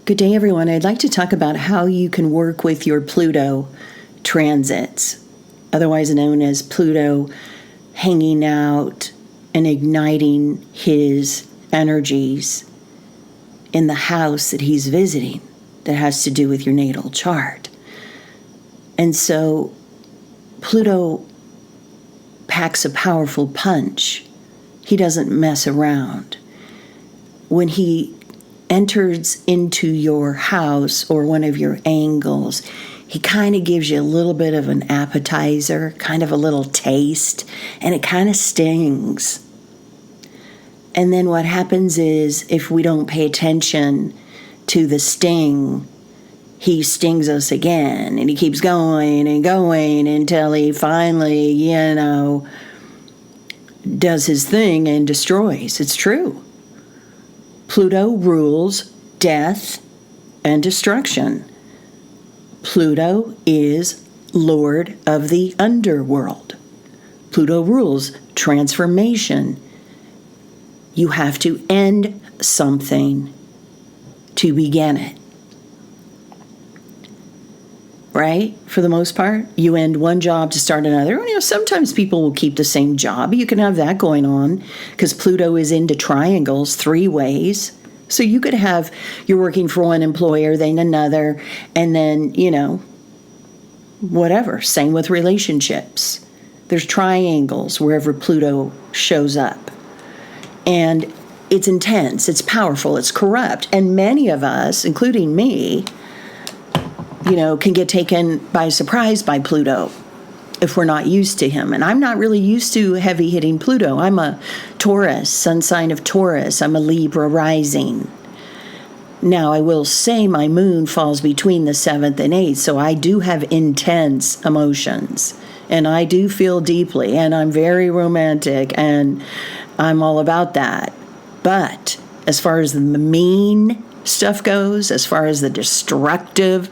Good day, everyone. I'd like to talk about how you can work with your Pluto transits, otherwise known as Pluto hanging out and igniting his energies in the house that he's visiting that has to do with your natal chart. And so Pluto packs a powerful punch. He doesn't mess around. When he enters into your house or one of your angles, he kind of gives you a little bit of an appetizer, kind of a little taste, and it kind of stings. And then what happens is, if we don't pay attention to the sting, he stings us again, and he keeps going and going until he finally, does his thing and destroys. It's true. Pluto rules death and destruction. Pluto is Lord of the underworld. Pluto rules transformation. You have to end something to begin it. Right? For the most part, you end one job to start another. Sometimes people will keep the same job. You can have that going on because Pluto is into triangles 3 ways. So you could have, you're working for one employer, then another, and then, whatever. Same with relationships. There's triangles wherever Pluto shows up. And it's intense, it's powerful, it's corrupt. And many of us, including me, can get taken by surprise by Pluto if we're not used to him. And I'm not really used to heavy-hitting Pluto. I'm a Taurus, sun sign of Taurus. I'm a Libra rising. Now, I will say my moon falls between the 7th and 8th, so I do have intense emotions. And I do feel deeply, and I'm very romantic, and I'm all about that. But as far as the mean stuff goes, as far as the destructive,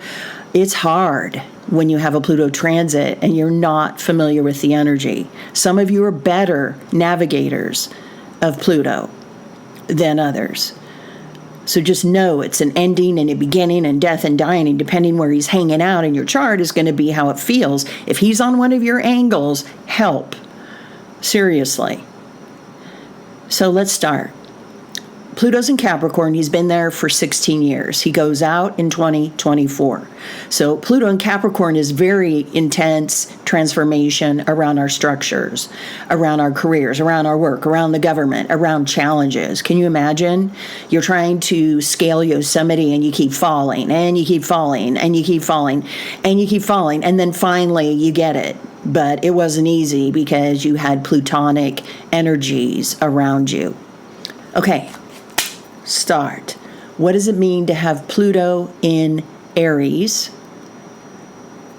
it's hard when you have a Pluto transit and you're not familiar with the energy. Some of you are better navigators of Pluto than others. So just know it's an ending and a beginning and death and dying, and depending where he's hanging out in your chart is going to be how it feels. If he's on one of your angles, help. Seriously. So let's start. Pluto's in Capricorn. He's been there for 16 years. He goes out in 2024. So Pluto in Capricorn is very intense transformation around our structures, around our careers, around our work, around the government, around challenges. Can you imagine? You're trying to scale Yosemite and you keep falling and you keep falling and you keep falling and you keep falling. And then finally you get it. But it wasn't easy because you had Plutonic energies around you. Okay. Start. What does it mean to have Pluto in Aries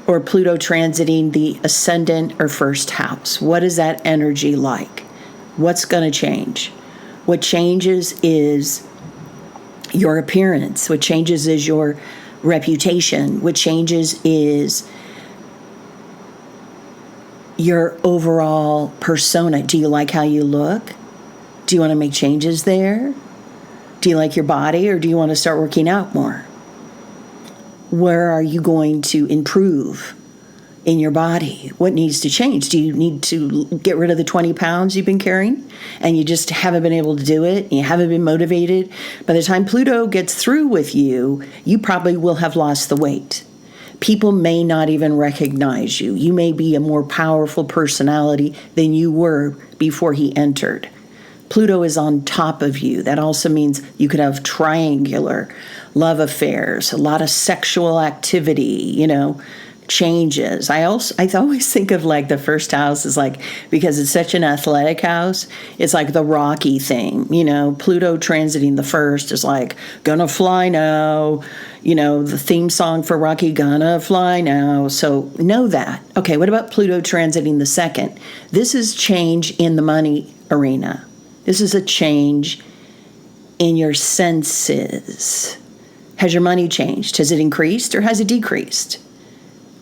or Pluto transiting the ascendant or first house? What is that energy like? What's going to change? What changes is your appearance. What changes is your reputation. What changes is your overall persona. Do you like how you look? Do you want to make changes there? Do you like your body, or do you want to start working out more? Where are you going to improve in your body? What needs to change? Do you need to get rid of the 20 pounds you've been carrying and you just haven't been able to do it? And you haven't been motivated? By the time Pluto gets through with you, you probably will have lost the weight. People may not even recognize you. You may be a more powerful personality than you were before he entered. Pluto is on top of you. That also means you could have triangular love affairs, a lot of sexual activity, changes. I always think of like the first house is like, because it's such an athletic house, it's like the Rocky thing, Pluto transiting the first is like, gonna fly now, the theme song for Rocky, gonna fly now. So know that. Okay, what about Pluto transiting the second? This is change in the money arena. This is a change in your senses. Has your money changed? Has it increased or has it decreased?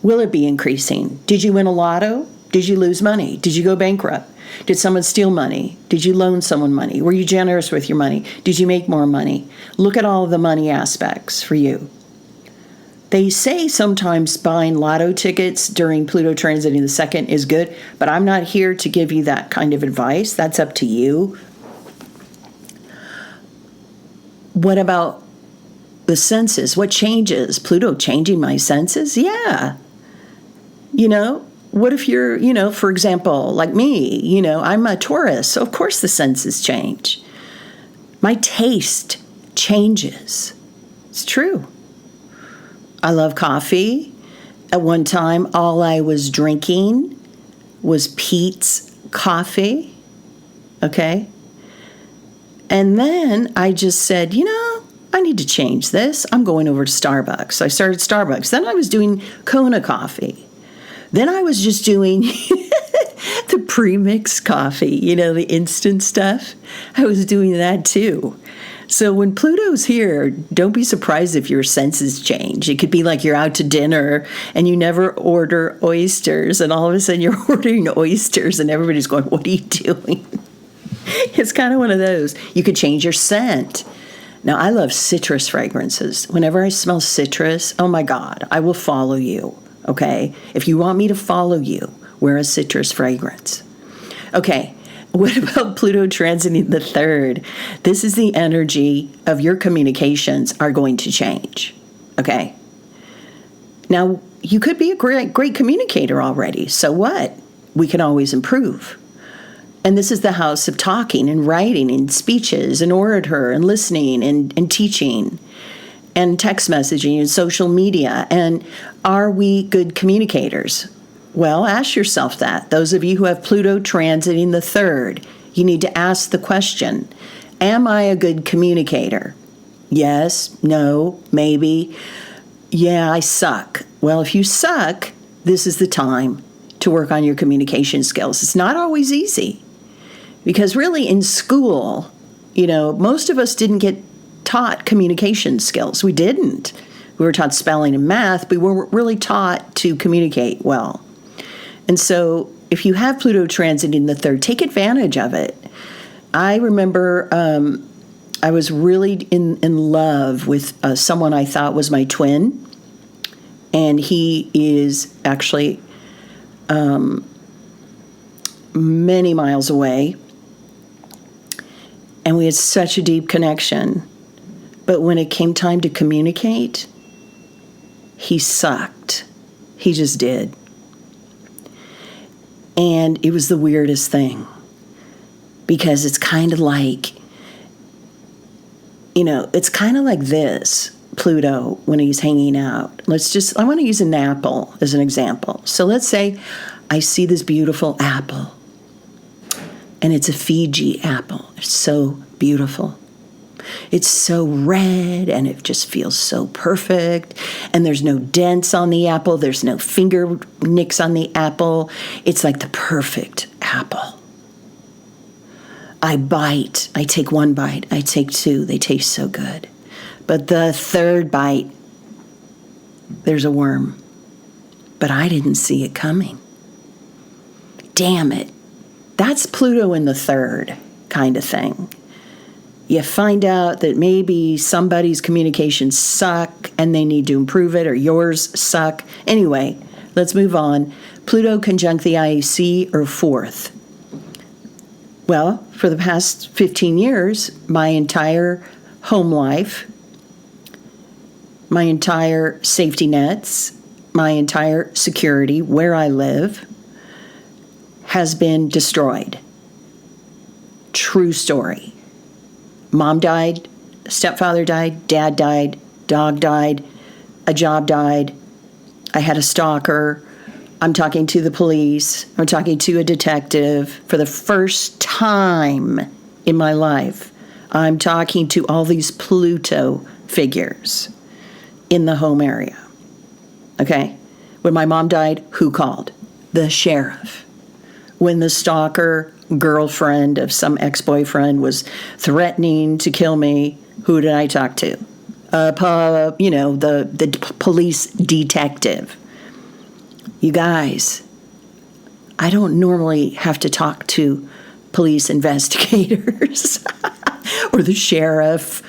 Will it be increasing? Did you win a lotto? Did you lose money? Did you go bankrupt? Did someone steal money? Did you loan someone money? Were you generous with your money? Did you make more money? Look at all the money aspects for you. They say sometimes buying lotto tickets during Pluto transiting the second is good, but I'm not here to give you that kind of advice. That's up to you. What about the senses? What changes? Pluto changing my senses? Yeah. What if you're, for example, like me, I'm a Taurus, so of course the senses change. My taste changes. It's true. I love coffee. At one time, all I was drinking was Peet's coffee. Okay? And then I just said, I need to change this. I'm going over to Starbucks. So I started Starbucks. Then I was doing Kona coffee. Then I was just doing the pre-mixed coffee, the instant stuff. I was doing that too. So when Pluto's here, don't be surprised if your senses change. It could be like you're out to dinner and you never order oysters, and all of a sudden you're ordering oysters and everybody's going, what are you doing? It's kind of one of those. You could change your scent. Now, I love citrus fragrances. Whenever I smell citrus, oh my God, I will follow you, okay? If you want me to follow you, wear a citrus fragrance. Okay. What about Pluto transiting the third? This is the energy of your communications are going to change, okay? Now, you could be a great communicator already. So what? We can always improve. And this is the house of talking and writing and speeches and orator and listening and teaching and text messaging and social media. And are we good communicators? Well, ask yourself that. Those of you who have Pluto transiting the third, you need to ask the question, am I a good communicator? Yes, no, maybe. Yeah, I suck. Well, if you suck, this is the time to work on your communication skills. It's not always easy because really in school, most of us didn't get taught communication skills. We didn't. We were taught spelling and math, but we weren't really taught to communicate well. And so if you have Pluto transiting the third, take advantage of it. I remember I was really in love with someone I thought was my twin. And he is actually many miles away. And we had such a deep connection. But when it came time to communicate, he sucked. He just did. And it was the weirdest thing because it's kind of like, it's kind of like this, Pluto, when he's hanging out. I want to use an apple as an example. So let's say I see this beautiful apple and it's a Fiji apple. It's so beautiful. It's so red and it just feels so perfect. And there's no dents on the apple. There's no finger nicks on the apple. It's like the perfect apple. I bite. I take one bite. I take two. They taste so good. But the third bite, there's a worm. But I didn't see it coming. Damn it. That's Pluto in the third kind of thing. You find out that maybe somebody's communications suck and they need to improve it, or yours suck. Anyway, let's move on. Pluto conjunct the IAC or fourth. Well, for the past 15 years, my entire home life, my entire safety nets, my entire security, where I live, has been destroyed. True story. Mom died, stepfather died, dad died, dog died, a job died, I had a stalker, I'm talking to the police, I'm talking to a detective. For the first time in my life, I'm talking to all these Pluto figures in the home area. Okay? When my mom died, who called? The sheriff. When the stalker girlfriend of some ex-boyfriend was threatening to kill me, who did I talk to? The police detective. You guys, I don't normally have to talk to police investigators or the sheriff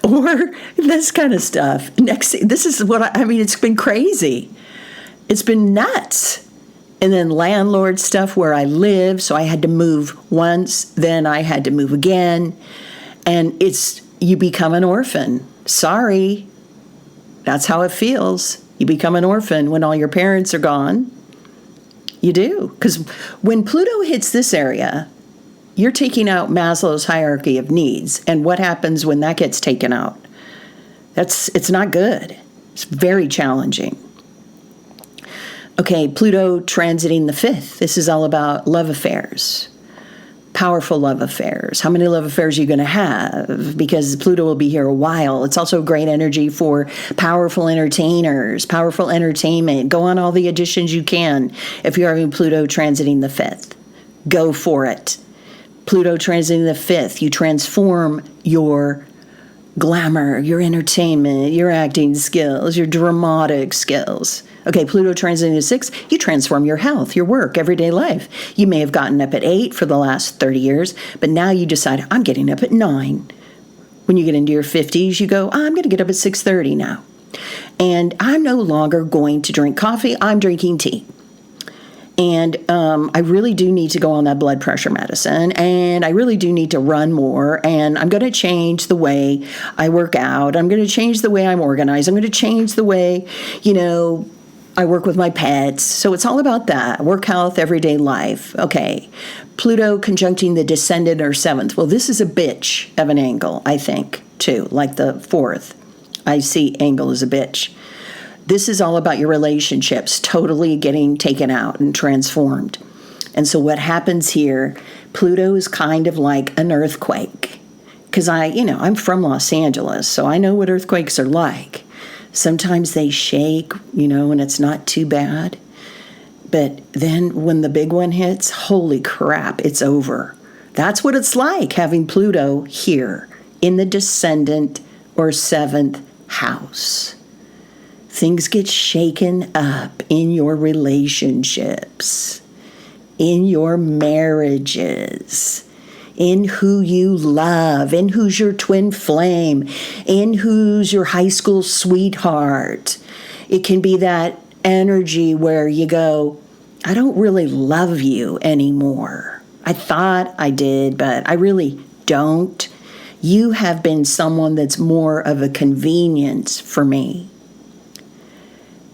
or this kind of stuff. This is what I mean, it's been crazy. It's been nuts. And then landlord stuff where I live. So I had to move once, then I had to move again. And you become an orphan. Sorry. That's how it feels. You become an orphan when all your parents are gone. You do. Because when Pluto hits this area, you're taking out Maslow's hierarchy of needs. And what happens when that gets taken out? It's not good. It's very challenging. Okay, Pluto transiting the 5th. This is all about love affairs. Powerful love affairs. How many love affairs are you going to have? Because Pluto will be here a while. It's also great energy for powerful entertainers, powerful entertainment. Go on all the auditions you can if you're having Pluto transiting the 5th. Go for it. Pluto transiting the 5th. You transform your glamour, your entertainment, your acting skills, your dramatic skills. Okay, Pluto transiting the 6th, you transform your health, your work, everyday life. You may have gotten up at 8 for the last 30 years, but now you decide, I'm getting up at 9. When you get into your 50s, you go, I'm going to get up at 6:30 now. And I'm no longer going to drink coffee, I'm drinking tea. And I really do need to go on that blood pressure medicine, and I really do need to run more, and I'm going to change the way I work out. I'm going to change the way I'm organized. I'm going to change the way, I work with my pets. So it's all about that. Work, health, everyday life. Okay. Pluto conjuncting the descendant or 7th. Well, this is a bitch of an angle, I think, too, like the 4th. I see angle as a bitch. This is all about your relationships totally getting taken out and transformed. And so what happens here, Pluto is kind of like an earthquake. Because I'm from Los Angeles, so I know what earthquakes are like. Sometimes they shake, and it's not too bad. But then when the big one hits, holy crap, it's over. That's what it's like having Pluto here in the descendant or 7th house. Things get shaken up in your relationships, in your marriages, in who you love, in who's your twin flame, in who's your high school sweetheart. It can be that energy where you go, I don't really love you anymore. I thought I did, but I really don't. You have been someone that's more of a convenience for me.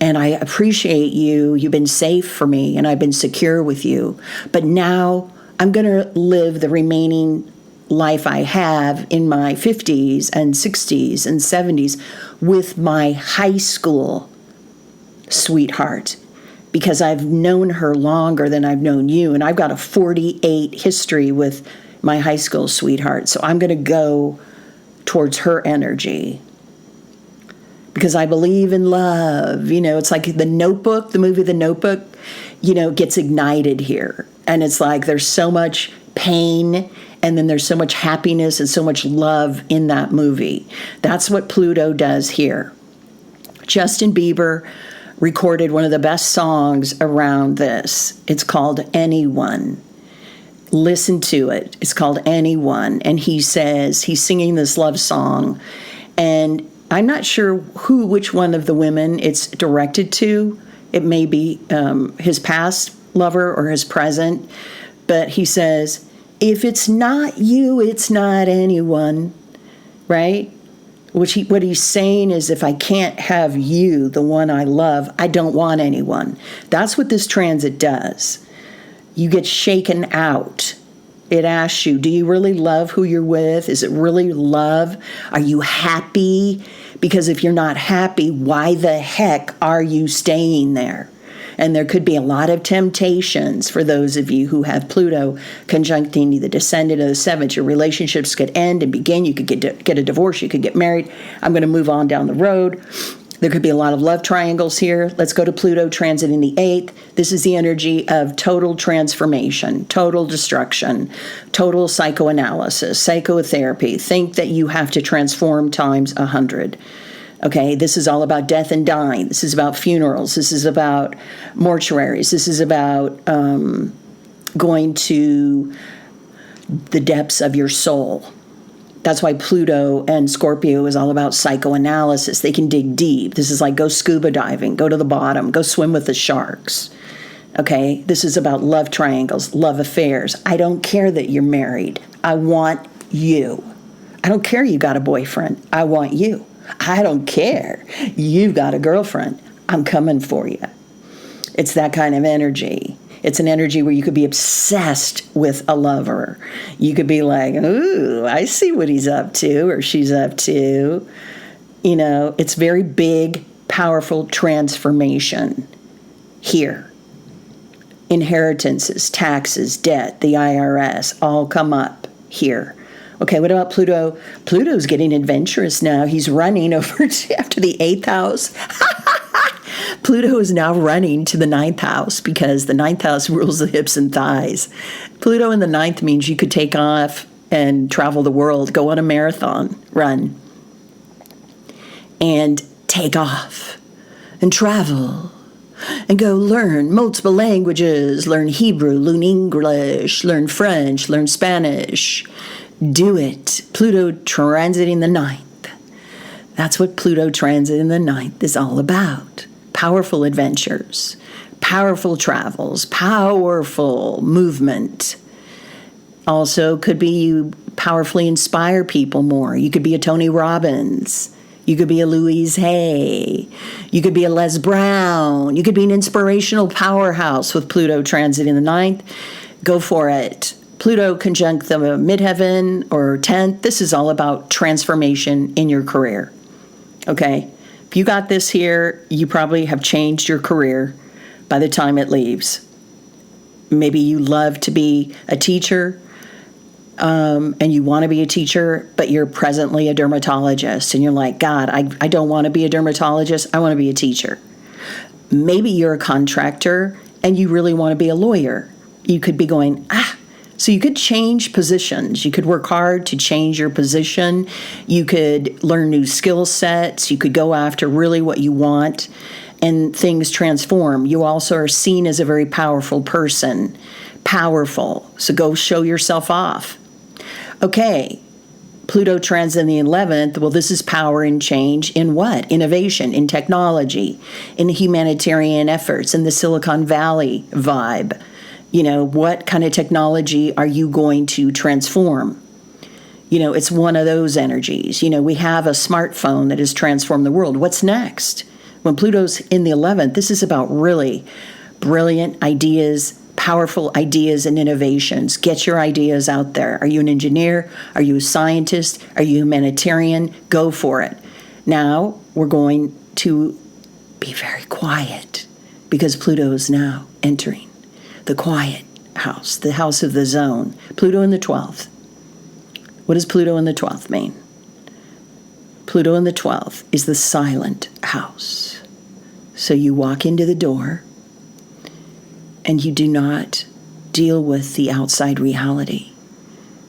And I appreciate you. You've been safe for me, and I've been secure with you. But now I'm going to live the remaining life I have in my 50s and 60s and 70s with my high school sweetheart, because I've known her longer than I've known you. And I've got a 48 history with my high school sweetheart. So I'm going to go towards her energy, because I believe in love. It's like The Notebook, the movie The Notebook, gets ignited here. And it's like there's so much pain, and then there's so much happiness and so much love in that movie. That's what Pluto does here. Justin Bieber recorded one of the best songs around this. It's called Anyone. Listen to it. It's called Anyone. And he says, he's singing this love song, and I'm not sure which one of the women it's directed to. It may be his past lover or his present. But he says, if it's not you, it's not anyone, right? What he's saying is, if I can't have you, the one I love, I don't want anyone. That's what this transit does. You get shaken out. It asks you, do you really love who you're with? Is it really love? Are you happy? Because if you're not happy, why the heck are you staying there? And there could be a lot of temptations for those of you who have Pluto conjuncting the descendant of the 7th. Your relationships could end and begin. You could get a divorce. You could get married. I'm going to move on down the road. There could be a lot of love triangles here. Let's go to Pluto transiting the 8th. This is the energy of total transformation, total destruction, total psychoanalysis, psychotherapy. Think that you have to transform times 100. Okay, this is all about death and dying. This is about funerals. This is about mortuaries. This is about going to the depths of your soul. That's why Pluto and Scorpio is all about psychoanalysis. They can dig deep. This is like go scuba diving, go to the bottom, go swim with the sharks. Okay, this is about love triangles, love affairs. I don't care that you're married. I want you. I don't care you got a boyfriend. I want you. I don't care you've got a girlfriend. I'm coming for you. It's that kind of energy. It's an energy where you could be obsessed with a lover. You could be like, ooh, I see what he's up to or she's up to. You know, it's very big, powerful transformation here. Inheritances, taxes, debt, the IRS all come up here. Okay, what about Pluto? Pluto's getting adventurous now. He's running over after the 8th house. Pluto is now running to the 9th house because the 9th house rules the hips and thighs. Pluto in the 9th means you could take off and travel the world, go on a marathon run, and take off and travel and go learn multiple languages, learn Hebrew, learn English, learn French, learn Spanish. Do it. Pluto transiting the 9th. That's what Pluto transiting the 9th is all about. Powerful adventures, powerful travels, powerful movement. Also, could be you powerfully inspire people more. You could be a Tony Robbins. You could be a Louise Hay. You could be a Les Brown. You could be an inspirational powerhouse with Pluto transiting the 9th. Go for it. Pluto conjunct the midheaven or 10th. This is all about transformation in your career. Okay? If you got this here, you probably have changed your career by the time it leaves. Maybe you love to be a teacher, and you want to be a teacher, but you're presently a dermatologist, and you're like, God, I don't want to be a dermatologist. I want to be a teacher. Maybe you're a contractor, and you really want to be a lawyer. You could be going, So you could change positions. You could work hard to change your position. You could learn new skill sets. You could go after really what you want, and things transform. You also are seen as a very powerful person. Powerful. So go show yourself off. Okay. Pluto transit in the 11th. Well, this is power and change in what? Innovation, in technology, in humanitarian efforts, in the Silicon Valley vibe. You know, what kind of technology are you going to transform? You know, it's one of those energies. You know, we have a smartphone that has transformed the world. What's next? When Pluto's in the 11th, this is about really brilliant ideas, powerful ideas and innovations. Get your ideas out there. Are you an engineer? Are you a scientist? Are you a humanitarian? Go for it. Now we're going to be very quiet because Pluto is now entering the quiet house, the house of the zone. Pluto in the 12th. What does Pluto in the 12th mean? Pluto in the 12th is the silent house. So you walk into the door and you do not deal with the outside reality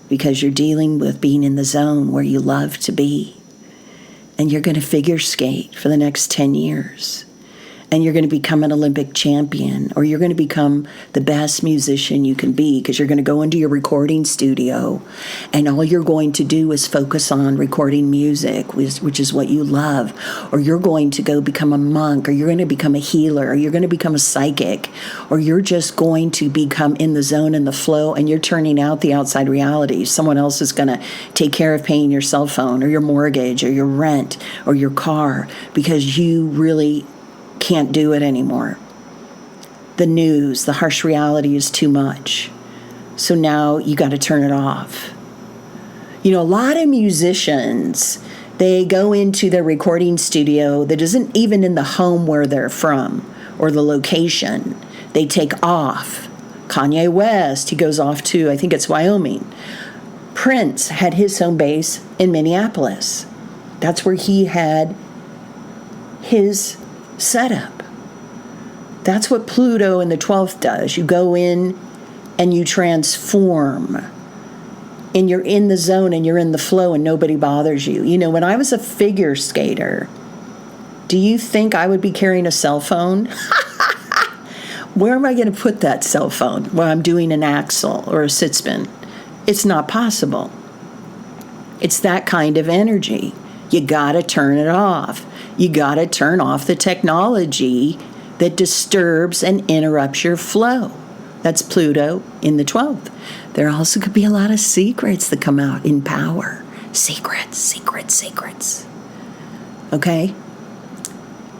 because you're dealing with being in the zone where you love to be. And you're going to figure skate for the next 10 years. And you're going to become an Olympic champion, or you're going to become the best musician you can be because you're going to go into your recording studio and all you're going to do is focus on recording music, which is what you love. Or you're going to go become a monk, or you're going to become a healer, or you're going to become a psychic, or you're just going to become in the zone and the flow, and you're turning out the outside reality. Someone else is going to take care of paying your cell phone or your mortgage or your rent or your car because you really can't do it anymore. The news, the harsh reality is too much. So now you got to turn it off. You know, a lot of musicians, they go into their recording studio that isn't even in the home where they're from or the location. They take off. Kanye West, he goes off to, I think it's Wyoming. Prince had his home base in Minneapolis. That's where he had his setup. That's what Pluto in the 12th does. You go in and you transform. And you're in the zone and you're in the flow and nobody bothers you. You know, when I was a figure skater, do you think I would be carrying a cell phone? where am I going to put that cell phone while I'm doing an axle or a sit spin? It's not possible. It's that kind of energy. You got to turn it off. You got to turn off the technology that disturbs and interrupts your flow. That's Pluto in the 12th. There also could be a lot of secrets that come out in power. Secrets, secrets, secrets. Okay?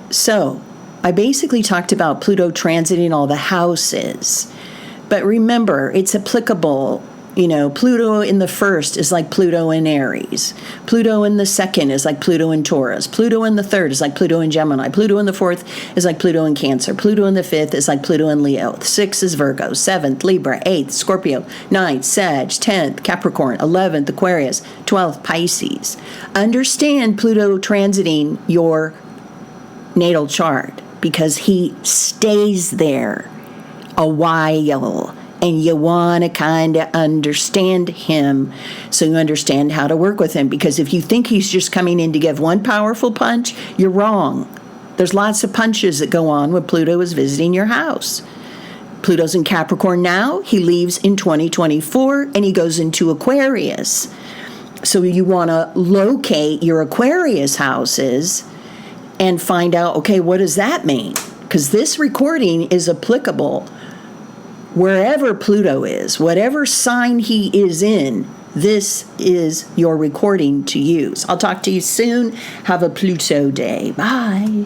So, I basically talked about Pluto transiting all the houses. But remember, it's applicable. Pluto in the first is like Pluto in Aries. Pluto in the second is like Pluto in Taurus. Pluto in the third is like Pluto in Gemini. Pluto in the fourth is like Pluto in Cancer. Pluto in the fifth is like Pluto in Leo. Sixth is Virgo. Seventh, Libra. Eighth, Scorpio. Ninth, Sag. 10th, Capricorn. 11th, Aquarius. 12th, Pisces. Understand Pluto transiting your natal chart because he stays there a while. And you want to kind of understand him so you understand how to work with him. Because if you think he's just coming in to give one powerful punch, you're wrong. There's lots of punches that go on when Pluto is visiting your house. Pluto's in Capricorn now. He leaves in 2024 and he goes into Aquarius. So you want to locate your Aquarius houses and find out, okay, what does that mean? Because this recording is applicable wherever Pluto is, whatever sign he is in, this is your recording to use. I'll talk to you soon. Have a Pluto day. Bye.